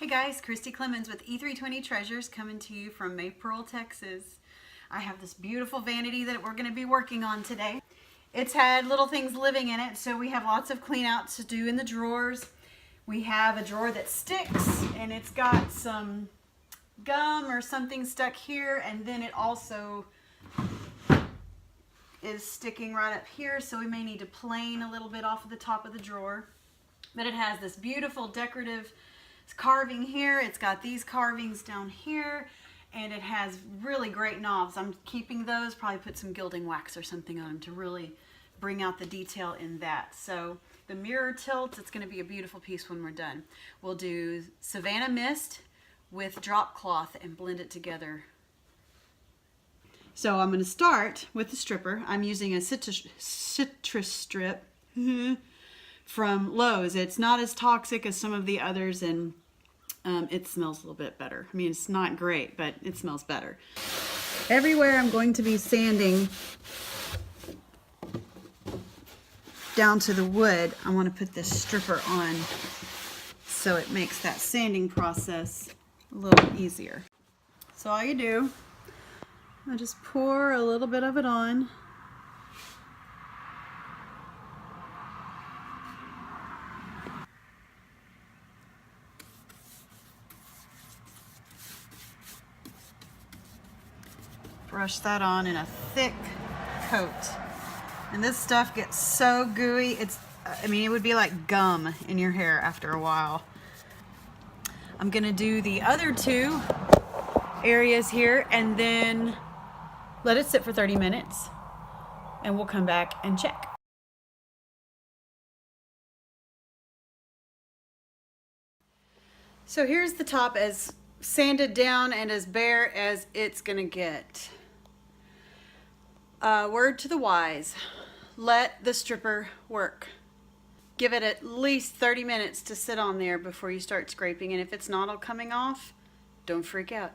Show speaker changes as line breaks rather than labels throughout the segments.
Hey guys, Christy Clemens with E320 Treasures coming to you from Maypearl, Texas. I have this beautiful vanity that we're going to be working on today. It's had little things living in it, so we have lots of clean outs to do in the drawers. We have a drawer that sticks and it's got some gum or something stuck here, and then it also is sticking right up here, so we may need to plane a little bit off of the top of the drawer. But it has this beautiful decorative carving here. It's got these carvings down here, and it has really great knobs. I'm keeping those, probably put some gilding wax or something on them to really bring out the detail in that. So the mirror tilt, it's going to be a beautiful piece when we're done. We'll do Savannah Mist with drop cloth and blend it together. So I'm going to start with the stripper. I'm using a citrus strip from Lowe's. It's not as toxic as some of the others, and it smells a little bit better. I mean, it's not great, but it smells better. Everywhere I'm going to be sanding down to the wood, I want to put this stripper on so it makes that sanding process a little easier. So all you do, I just pour a little bit of it on. Brush that on in a thick coat. And this stuff gets so gooey, I mean, it would be like gum in your hair after a while. I'm gonna do the other two areas here and then let it sit for 30 minutes and we'll come back and check. So here's the top as sanded down and as bare as it's gonna get. Word to the wise, let the stripper work. Give it at least 30 minutes to sit on there before you start scraping, and if it's not all coming off, don't freak out.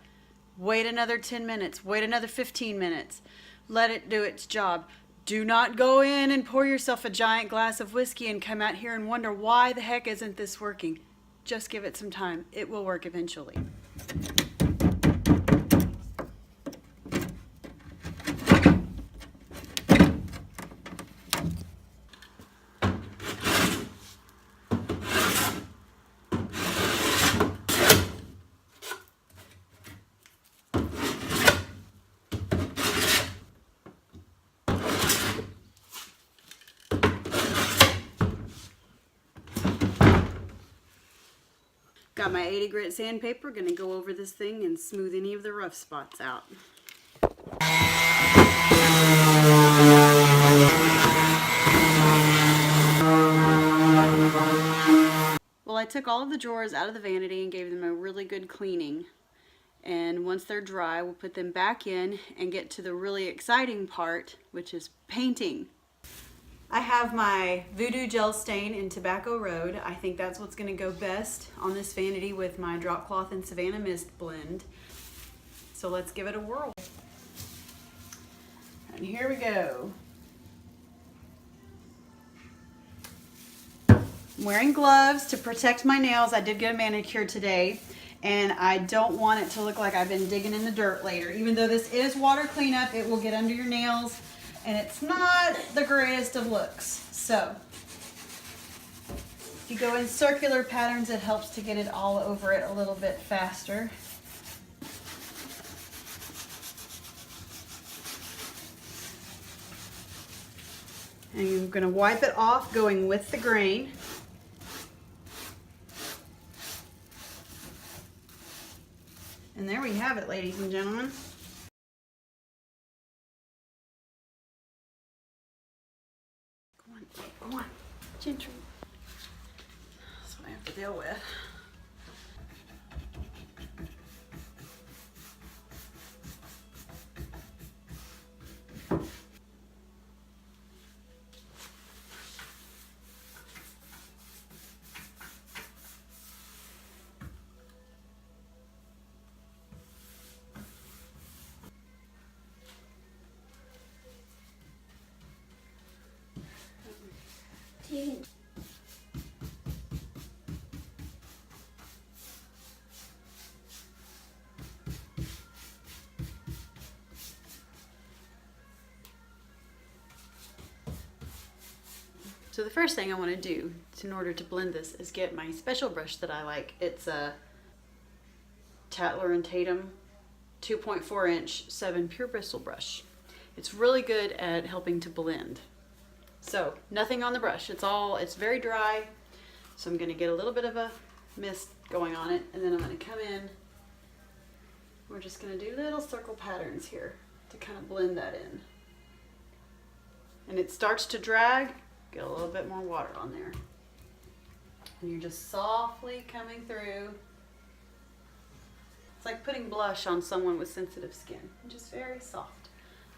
Wait another 10 minutes, wait another 15 minutes. Let it do its job. Do not go in and pour yourself a giant glass of whiskey and come out here and wonder why the heck isn't this working. Just give it some time. It will work eventually. Got my 80 grit sandpaper, gonna go over this thing and smooth any of the rough spots out. Well, I took all of the drawers out of the vanity and gave them a really good cleaning. And once they're dry, we'll put them back in and get to the really exciting part, which is painting. I have my Voodoo Gel Stain in Tobacco Road. I think that's what's going to go best on this vanity with my Drop Cloth and Savannah Mist blend. So let's give it a whirl. And here we go. I'm wearing gloves to protect my nails. I did get a manicure today, and I don't want it to look like I've been digging in the dirt later. Even though this is water cleanup, it will get under your nails, and it's not the greatest of looks. So if you go in circular patterns, it helps to get it all over it a little bit faster. And you're going to wipe it off going with the grain. And there we have it, ladies and gentlemen. Go on, gently. That's what I have to deal with. So the first thing I want to do in order to blend this is get my special brush that I like. It's a Tatler and Tatum 2.4 inch 7 pure bristle brush. It's really good at helping to blend. So nothing on the brush, it's very dry. So I'm going to get a little bit of a mist going on it, and then I'm going to come in. We're just going to do little circle patterns here to kind of blend that in. And it starts to drag, get a little bit more water on there. And you're just softly coming through. It's like putting blush on someone with sensitive skin. Just very soft.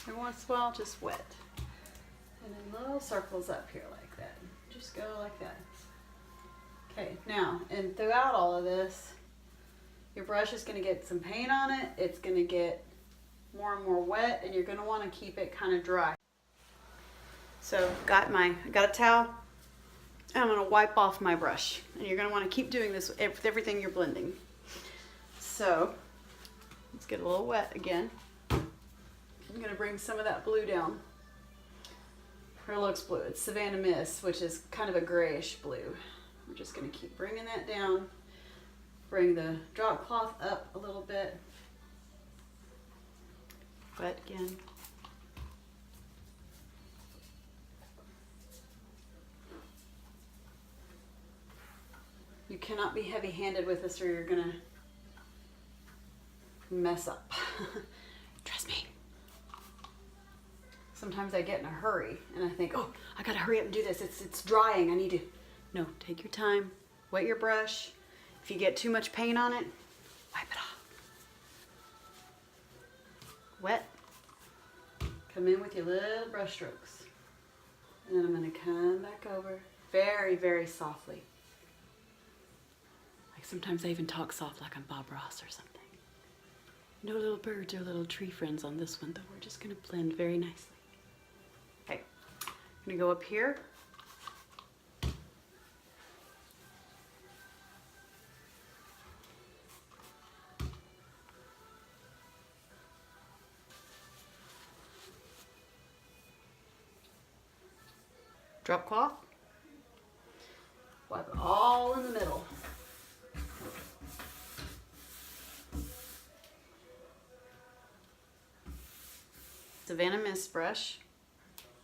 Every once in a while, just wet. And then little circles up here like that. Just go like that. Okay, now, and throughout all of this, your brush is going to get some paint on it. It's going to get more and more wet, and you're going to want to keep it kind of dry. So, got a towel, and I'm going to wipe off my brush. And you're going to want to keep doing this with everything you're blending. So, let's get a little wet again. I'm going to bring some of that blue down. Her looks blue. It's Savannah Mist, which is kind of a grayish blue. We're just going to keep bringing that down. Bring the drop cloth up a little bit. Wet again. You cannot be heavy-handed with this or you're going to mess up. Trust me. Sometimes I get in a hurry and I think, oh, I got to hurry up and do this. It's drying. I need to. No, take your time. Wet your brush. If you get too much paint on it, wipe it off. Wet. Come in with your little brush strokes. And then I'm going to come back over very, very softly. Like sometimes I even talk soft like I'm Bob Ross or something. No little birds or little tree friends on this one, though. We're just going to blend very nicely. Okay. I'm going to go up here. Drop cloth, wipe it all in the middle. Savannah Mist brush.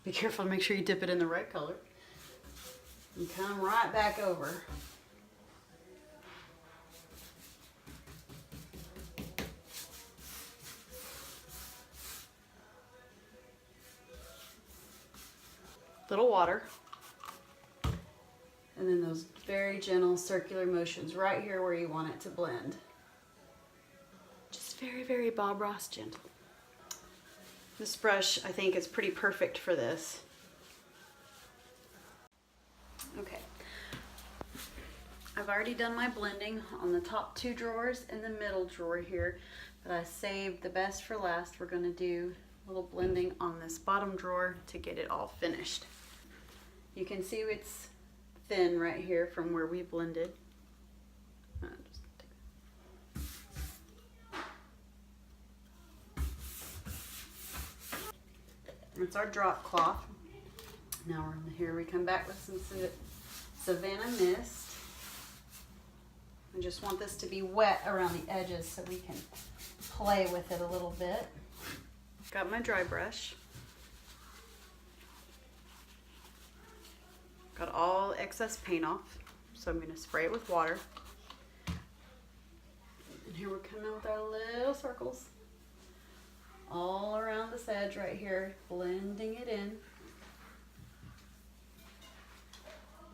Be careful to make sure you dip it in the right color. And come right back over. Little water, and then those very gentle circular motions right here where you want it to blend. Just very, very Bob Ross gentle. This brush, I think, is pretty perfect for this. Okay. I've already done my blending on the top two drawers and the middle drawer here, but I saved the best for last. We're going to do a little blending on this bottom drawer to get it all finished. You can see it's thin right here from where we blended. It's our drop cloth. Now here we come back with some Savannah Mist. I just want this to be wet around the edges so we can play with it a little bit. Got my dry brush. Got all excess paint off, so I'm going to spray it with water. And here we're coming with our little circles all around this edge right here, blending it in.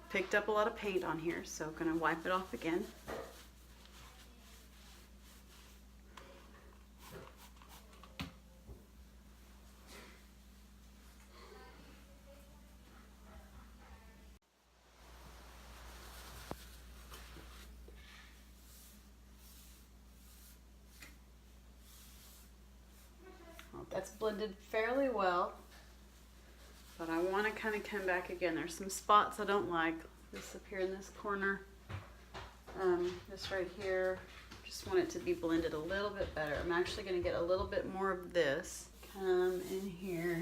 Picked up a lot of paint on here, so I'm going to wipe it off again. That's blended fairly well, but I want to kind of come back again. There's some spots I don't like. This up here in this corner, this right here. Just want it to be blended a little bit better. I'm actually going to get a little bit more of this. Come in here,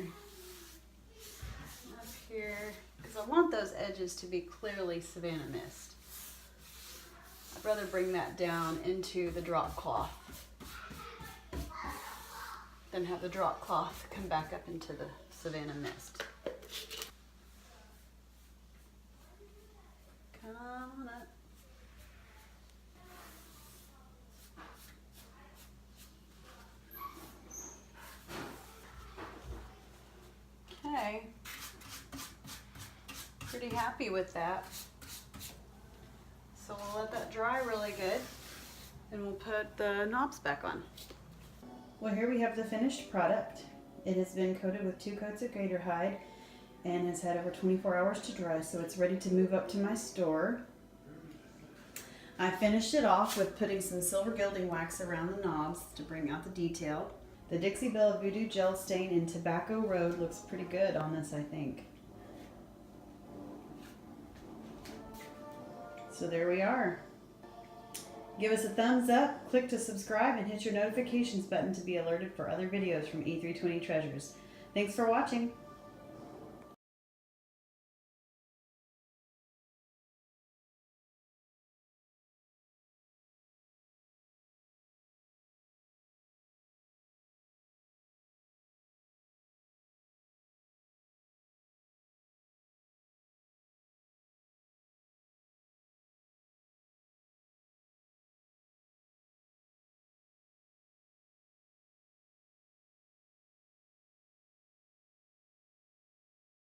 up here, because I want those edges to be clearly Savannah Mist. I'd rather bring that down into the drop cloth than have the drop cloth come back up into the Savannah Mist. Come on up. Okay, pretty happy with that. So we'll let that dry really good and we'll put the knobs back on. Well, here we have the finished product. It has been coated with 2 coats of gator hide and has had over 24 hours to dry, so it's ready to move up to my store. I finished it off with putting some silver gilding wax around the knobs to bring out the detail. The Dixie Belle Voodoo Gel Stain in Tobacco Road looks pretty good on this, I think. So there we are. Give us a thumbs up, click to subscribe, and hit your notifications button to be alerted for other videos from E320 Treasures. Thanks for watching.